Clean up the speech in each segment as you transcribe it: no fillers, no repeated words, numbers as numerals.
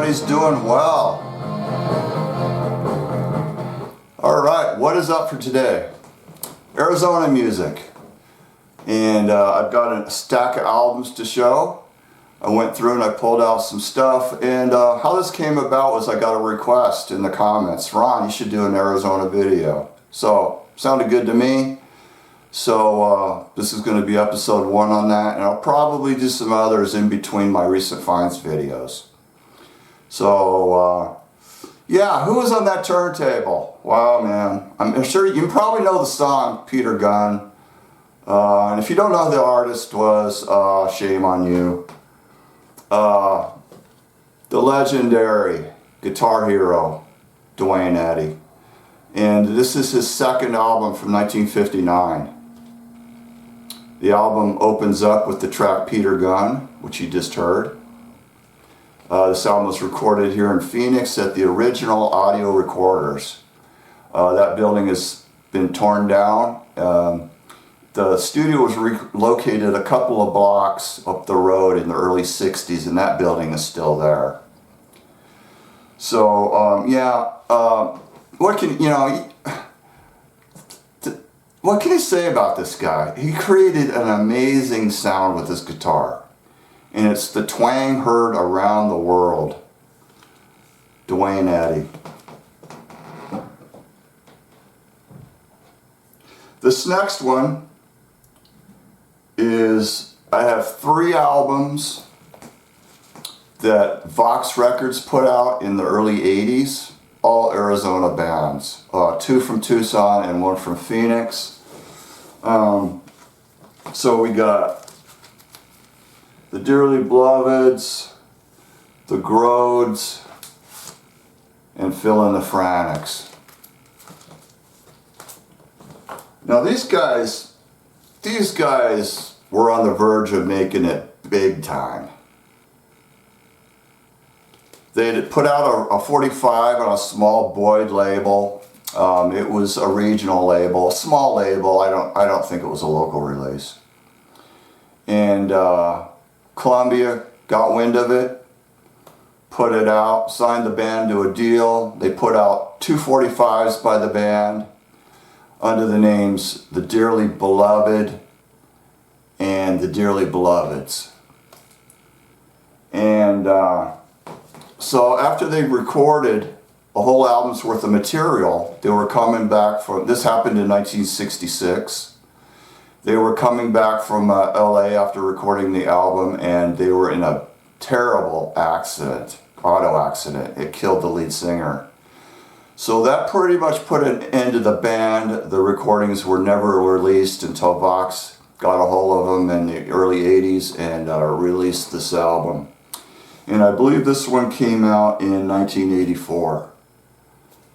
everybody's doing well. Alright, what is up for today? Arizona music. And I've got a stack of albums to show. I went through and I pulled out some stuff. And how this came about was I got a request in the comments. Ron, you should do an Arizona video. So, sounded good to me. So this is going to be episode 1 on that. And I'll probably do some others in between my recent finds videos. So, yeah, who was on that turntable? Wow, man. I'm sure you probably know the song, Peter Gunn. And if you don't know who the artist was, shame on you. The legendary guitar hero, Dwayne Addie. And this is his second album from 1959. The album opens up with the track Peter Gunn, which you just heard. This album was recorded here in Phoenix at the original Audio Recorders. That building has been torn down. The studio was relocated a couple of blocks up the road in the early 60s, and that building is still there. So, what can you say about this guy? He created an amazing sound with his guitar. And it's the twang heard around the world. Dwayne Addie. This next one is, I have 3 albums that Vox Records put out in the early 80s. All Arizona bands. 2 from Tucson and 1 from Phoenix. So we got the Dearly Beloveds, the Gros, and Fill in the Frantics. Now these guys were on the verge of making it big time. They had put out a 45 on a small Boyd label. It was a regional label, a small label. I don't think it was a local release. And Columbia got wind of it, put it out, signed the band to a deal. They put out 2 45s by the band under the names The Dearly Beloved and The Dearly Beloveds. And so after they recorded a whole album's worth of material, they were coming back from, this happened in 1966. They were coming back from LA after recording the album, and they were in a terrible accident, auto accident. It killed the lead singer. So that pretty much put an end to the band. The recordings were never released until Vox got a hold of them in the early 80s and released this album. And I believe this one came out in 1984.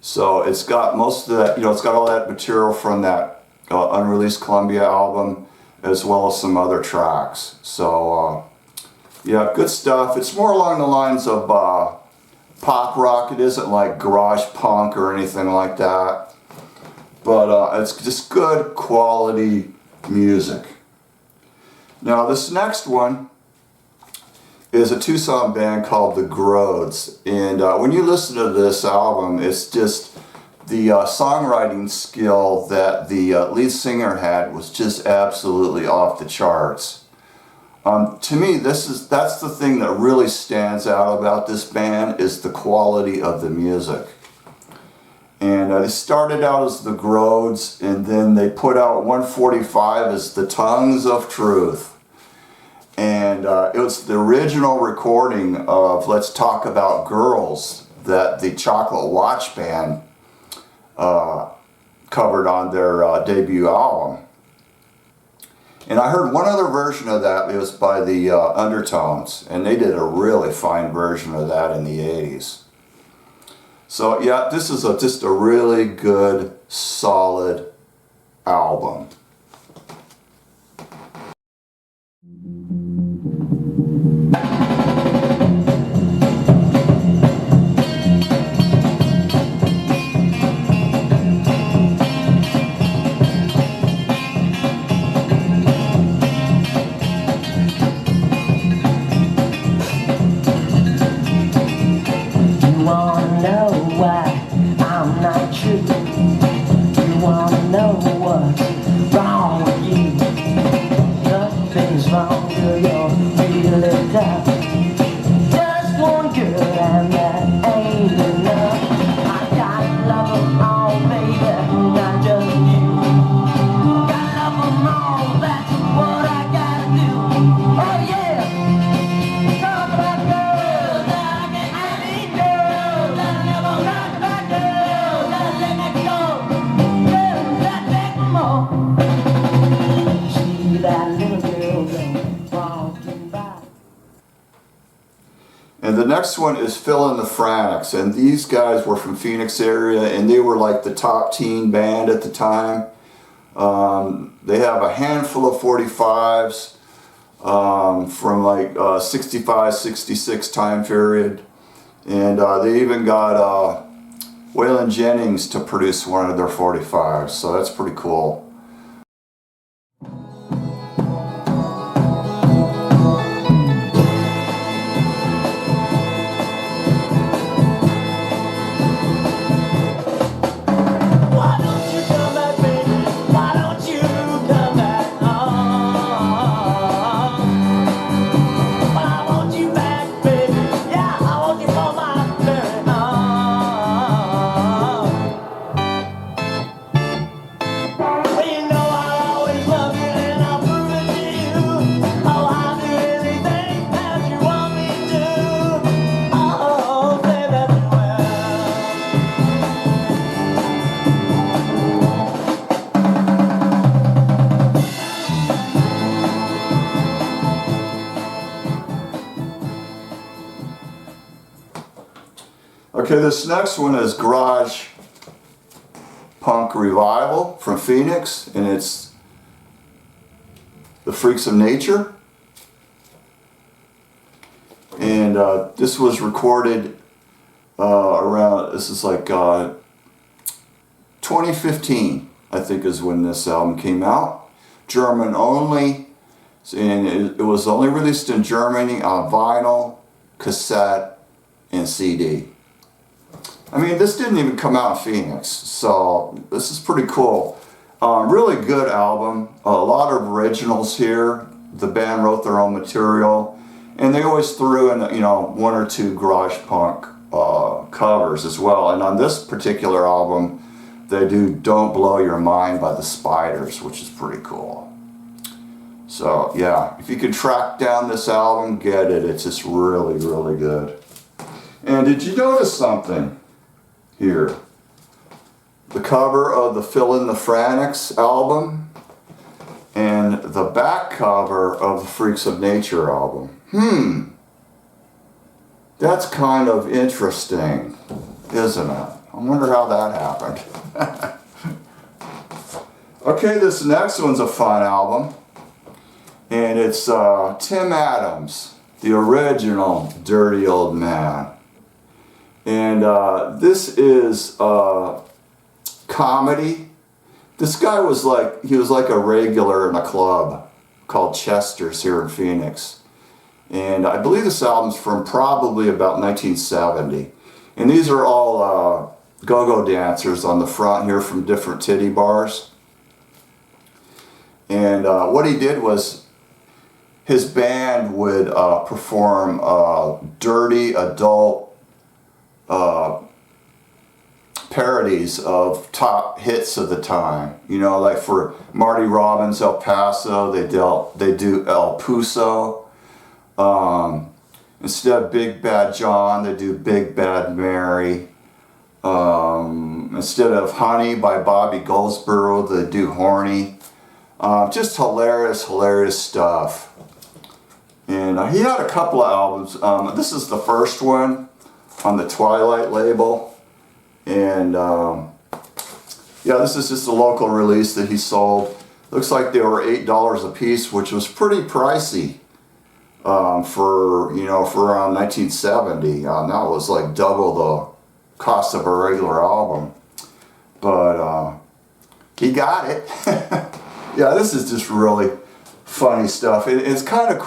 So it's got most of that, it's got all that material from that unreleased Columbia album, as well as some other tracks. So, yeah, good stuff. It's more along the lines of pop rock. It isn't like garage punk or anything like that. But it's just good quality music. Now, this next one is a Tucson band called the Gros. And when you listen to this album, it's just the songwriting skill that the lead singer had was just absolutely off the charts. To me, that's the thing that really stands out about this band, is the quality of the music. And they started out as the Gros, and then they put out 145 as the Tongues of Truth. And it was the original recording of Let's Talk About Girls that the Chocolate Watch Band covered on their debut album. And I heard one other version of that. It was by the Undertones, and they did a really fine version of that in the 80s. So yeah, this is just a really good, solid album. wanna know why I'm not true. You wanna know what's wrong with you. Nothing's wrong, girl, you're really tough. Just one girl and that ain't enough. I gotta love them all, baby, not just you. Gotta love them all, that's what I gotta do. Oh yeah! Talk about girls that I need girls that never talk about girls that let me go. Girls that take more. See that little girl go walking by. And the next one is Phil and the Frantics, and these guys were from Phoenix area, and they were like the top teen band at the time. They have a handful of 45s from like 65, 66 time period, and they even got Waylon Jennings to produce one of their 45s, so that's pretty cool. Okay, this next one is Garage Punk Revival from Phoenix, and it's the Freaks of Nature. And this was recorded around, this is like 2015, I think is when this album came out. German only, and it was only released in Germany on vinyl, cassette, and CD. I mean, this didn't even come out in Phoenix, so this is pretty cool. Really good album. A lot of originals here. The band wrote their own material, and they always threw in, you know, one or two garage punk covers as well. And on this particular album, they do "Don't Blow Your Mind" by the Spiders, which is pretty cool. So yeah, if you can track down this album, get it. It's just really, really good. And did you notice something here? The cover of the Phil and the Frantics album and the back cover of the Freaks of Nature album. That's kind of interesting, isn't it? I wonder how that happened. Okay, this next one's a fun album, and it's Tim Adams, the original Dirty Old Man. And this is comedy. This guy was like, he was like a regular in a club called Chester's here in Phoenix. And I believe this album's from probably about 1970. And these are all go-go dancers on the front here from different titty bars. And what he did was his band would perform dirty adult parodies of top hits of the time. You know, like for Marty Robbins' El Paso, they do El Puso. Instead of Big Bad John, they do Big Bad Mary. Instead of Honey by Bobby Goldsboro, they do Horny. Just hilarious stuff. And he had a couple of albums. This is the first one on the Twilight label. And yeah, this is just a local release that he sold. Looks like they were $8 a piece, which was pretty pricey for around 1970. That was like double the cost of a regular album. But he got it. Yeah, this is just really funny stuff. It's kind of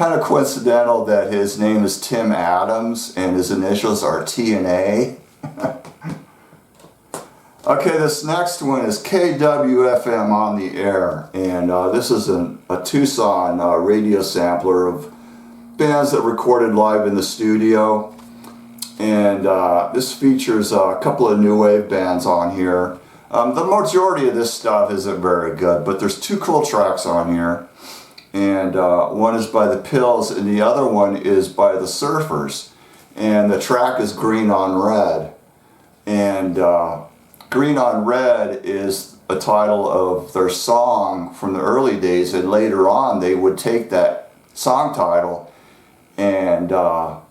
kind of coincidental that his name is Tim Adams and his initials are T and A. Okay, this next one is KWFM On The Air, and this is a Tucson radio sampler of bands that recorded live in the studio. And this features a couple of new wave bands on here. The majority of this stuff isn't very good, but there's two cool tracks on here. And one is by the Pills and the other one is by the Surfers. And the track is Green on Red. And Green on Red is a title of their song from the early days, and later on they would take that song title and that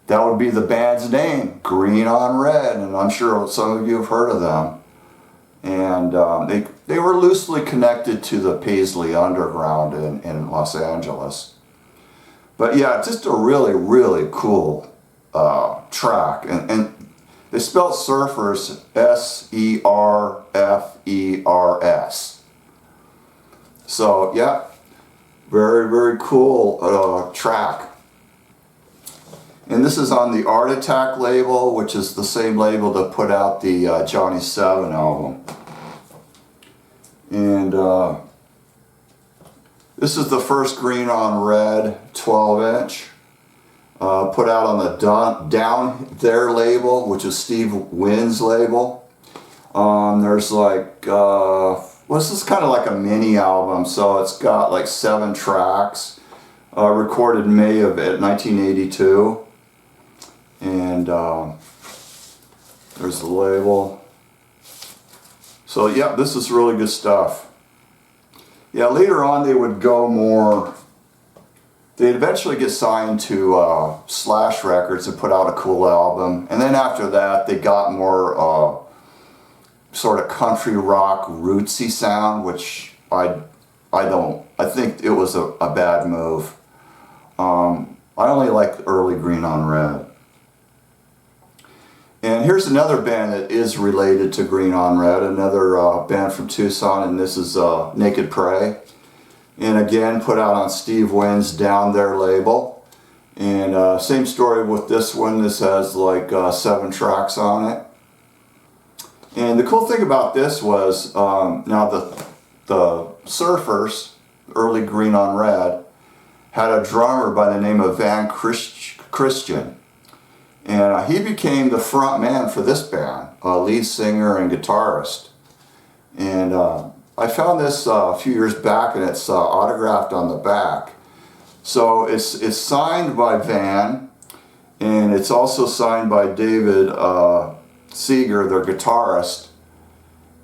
would be the band's name, Green on Red, and I'm sure some of you have heard of them. And they were loosely connected to the Paisley Underground in Los Angeles. But yeah, just a really, really cool track. And they spelled Surfers S-E-R-F-E-R-S. So yeah, very, very cool track. And this is on the Art Attack label, which is the same label that put out the Johnny 7 album. And this is the first Green on Red 12-inch. Put out on the Down There label, which is Steve Wynn's label. There's like, this is kind of like a mini album, so it's got like 7 tracks, recorded in May of 1982. And there's the label. So yeah, this is really good stuff. Yeah, later on they would go more, they'd eventually get signed to Slash Records and put out a cool album. And then after that they got more sort of country rock rootsy sound, which I think it was a bad move. I only like early Green on Red. And here's another band that is related to Green on Red, another band from Tucson, and this is Naked Prey. And again, put out on Steve Wynn's Down There label. And same story with this one. This has like 7 tracks on it. And the cool thing about this was, now the Surfers, early Green on Red, had a drummer by the name of Van Christian. And he became the front man for this band, lead singer and guitarist. And I found this a few years back, and it's autographed on the back. So it's signed by Van, and it's also signed by David Seeger, their guitarist.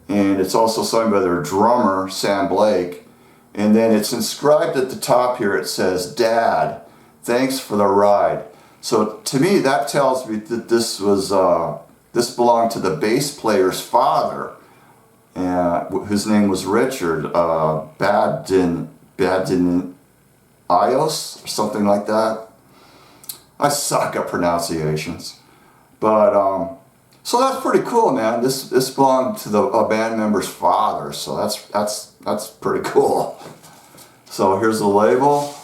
And it's also signed by their drummer, Sam Blake. And then it's inscribed at the top here, it says, "Dad, thanks for the ride." So to me, that tells me that this belonged to the bass player's father, whose name was Richard Badenios, or something like that. I suck at pronunciations, but so that's pretty cool, man. This belonged to a band member's father, so that's pretty cool. So here's the label.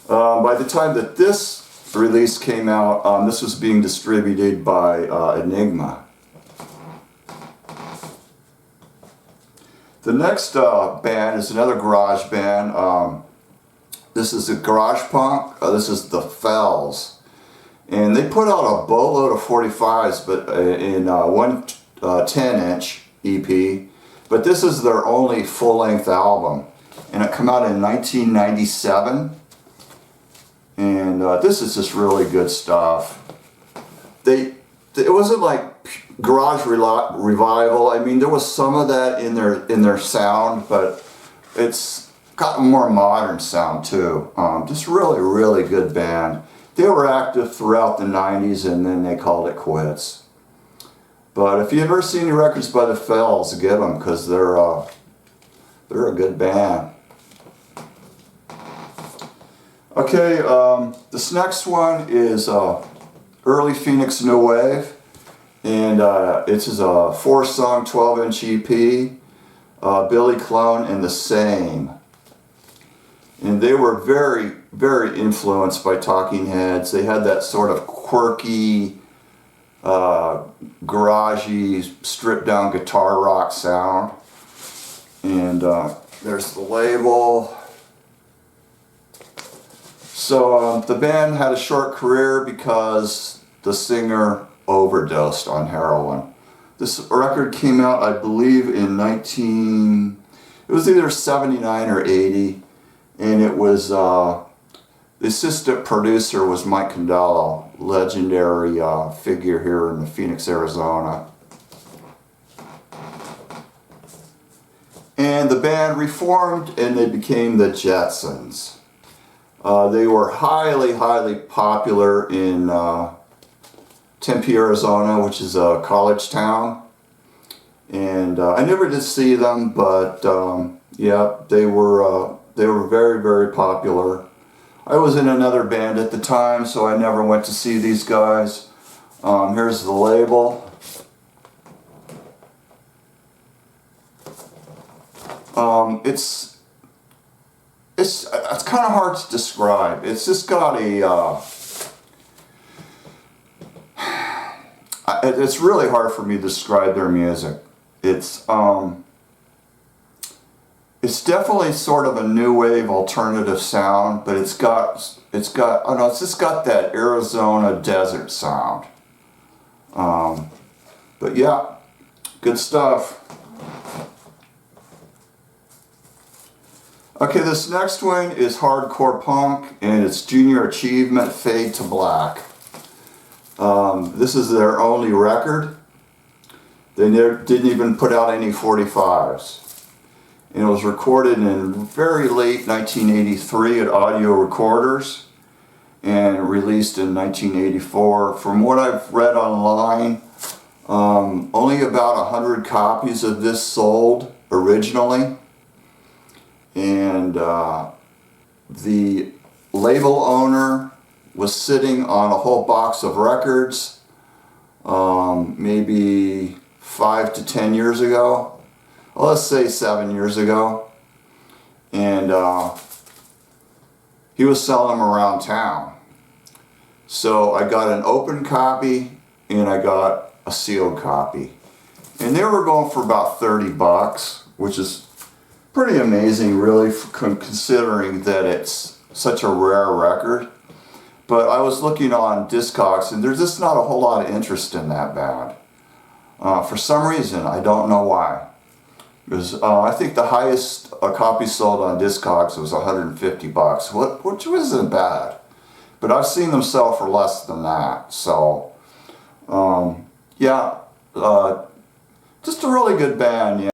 By the time that this release came out, this was being distributed by Enigma. The next band is another garage band. This is a garage punk. This is the Fowls. And they put out a boatload of 45s, but in one 10-inch EP. But this is their only full-length album. And it came out in 1997. And this is just really good stuff. It wasn't like garage revival. I mean, there was some of that in their sound, but it's got a more modern sound too. Just really, really good band. They were active throughout the 90s, and then they called it quits. But if you've ever seen any records by the Fowls, get them, because they're a good band. Okay, this next one is early Phoenix New Wave, and it's a 4-song 12-inch EP, Billy Clone and the Same. And they were very, very influenced by Talking Heads. They had that sort of quirky, garagey, stripped down guitar rock sound. And there's the label. So the band had a short career because the singer overdosed on heroin. This record came out, I believe, in it was either 79 or 80. And it was, the assistant producer was Mike Condello, legendary figure here in Phoenix, Arizona. And the band reformed and they became the Jetsons. They were highly, highly popular in Tempe, Arizona, which is a college town. And I never did see them, but yeah, they were very, very popular. I was in another band at the time, so I never went to see these guys. Here's the label. It's kind of hard to describe. It's just got it's really hard for me to describe their music. It's definitely sort of a new wave alternative sound, but it's just got that Arizona desert sound. But yeah, good stuff. Okay, this next one is hardcore punk, and it's Junior Achievement, Fade to Black. This is their only record. They didn't even put out any 45s. And it was recorded in very late 1983 at Audio Recorders and released in 1984. From what I've read online, only about 100 copies of this sold originally. And the label owner was sitting on a whole box of records maybe 5 to 10 years ago. Well, let's say 7 years ago. And he was selling them around town. So I got an open copy and I got a sealed copy. And they were going for about $30, which is pretty amazing, really, considering that it's such a rare record. But I was looking on Discogs, and there's just not a whole lot of interest in that band. For some reason, I don't know why. Because I think the highest copy sold on Discogs was $150, which wasn't bad. But I've seen them sell for less than that. So, yeah, just a really good band. Yeah.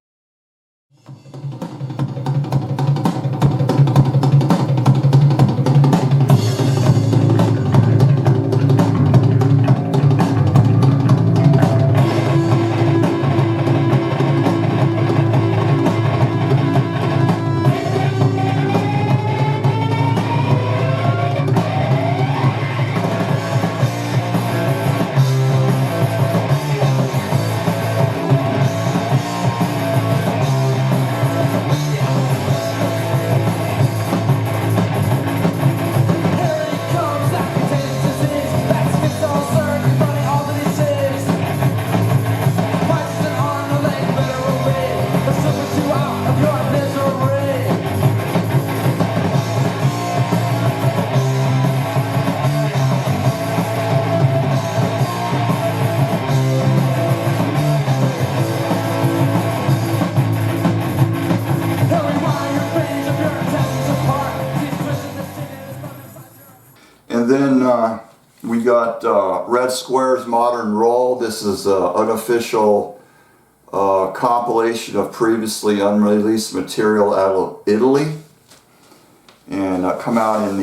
And then we got Red Square's Modern Roll. This is an unofficial compilation of previously unreleased material out of Italy, and come out in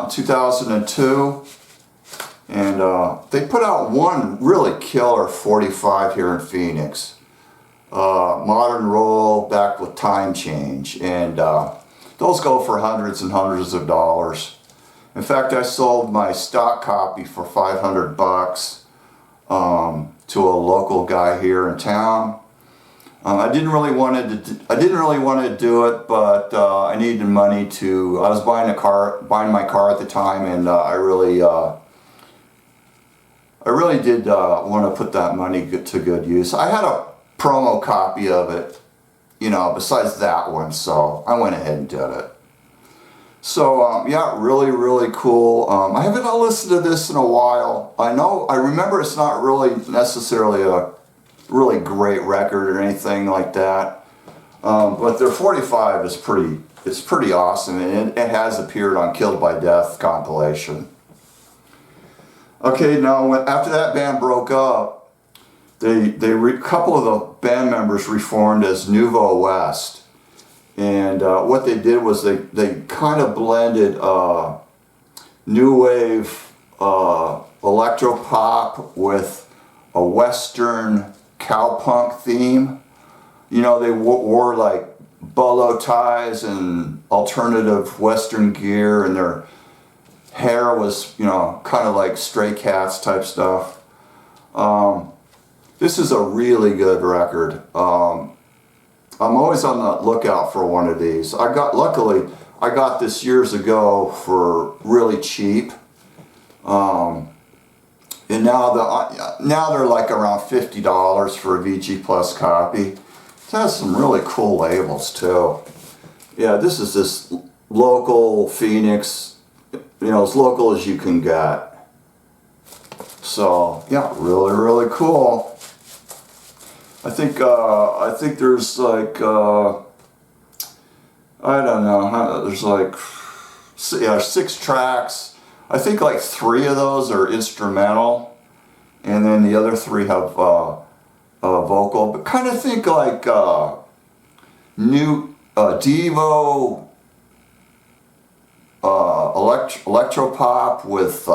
2002. And they put out one really killer 45 here in Phoenix. Modern Roll, back with Time Change, and those go for hundreds and hundreds of dollars. In fact, I sold my stock copy for $500 to a local guy here in town. I didn't really want to do it, but I needed money to. I was buying my car at the time, and I really did want to put that money to good use. I had a promo copy of it, you know, besides that one, so I went ahead and did it. So yeah, really cool. I haven't listened to this in a while. I remember it's not really necessarily a really great record or anything like that, but their 45 is pretty awesome, and it has appeared on Killed by Death compilation. Okay, now after that band broke up, a couple of the band members reformed as Neuvo West. And what they did was they kind of blended new wave electropop with a Western cowpunk theme. You know, they wore like bolo ties and alternative Western gear, and their hair was, you know, kind of like Stray Cats type stuff. This is a really good record. I'm always on the lookout for one of these. Luckily, I got this years ago for really cheap. And now they're like around $50 for a VG Plus copy. It has some really cool labels too. Yeah, this is this local Phoenix, you know, as local as you can get. So yeah, really cool. I think there's like I don't know, there's like 6 tracks. I think like 3 of those are instrumental, and then the other 3 have vocal. But kind of think like new Devo electropop with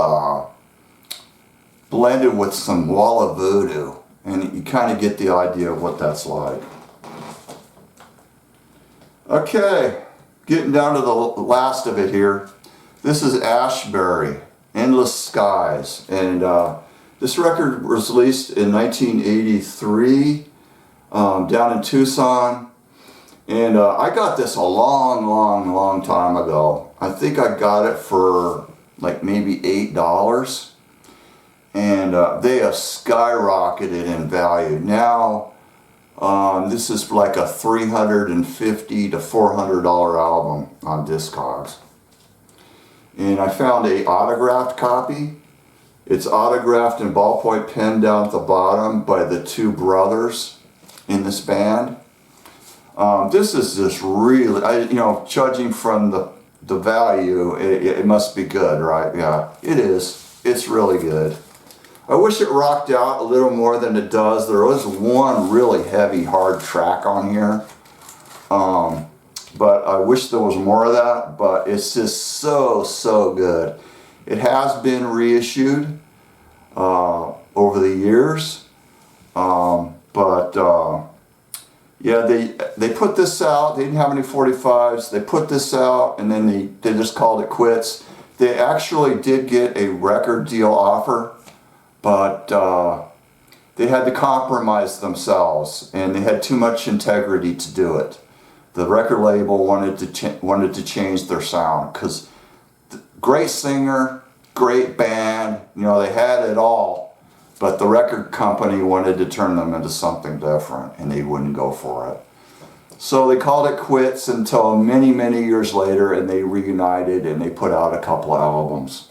blended with some Walla Voodoo. And you kind of get the idea of what that's like. Okay, getting down to the last of it here. This is Ashberry, Endless Skies. And this record was released in 1983 down in Tucson. And I got this a long time ago. I think I got it for like maybe $8. And they have skyrocketed in value. Now, this is like a $350 to $400 album on Discogs. And I found a autographed copy. It's autographed in ballpoint pen down at the bottom by the 2 brothers in this band. This is just really, you know, judging from the value, it must be good, right? Yeah, it is. It's really good. I wish it rocked out a little more than it does. There was one really heavy, hard track on here. But I wish there was more of that, but it's just so good. It has been reissued over the years. Yeah, they put this out. They didn't have any 45s. They put this out, and then they just called it quits. They actually did get a record deal offer, but they had to compromise themselves, and they had too much integrity to do it. The record label wanted to change their sound, because great singer, great band, you know, they had it all, but the record company wanted to turn them into something different, and they wouldn't go for it. So they called it quits until many years later, and they reunited and they put out a couple of albums.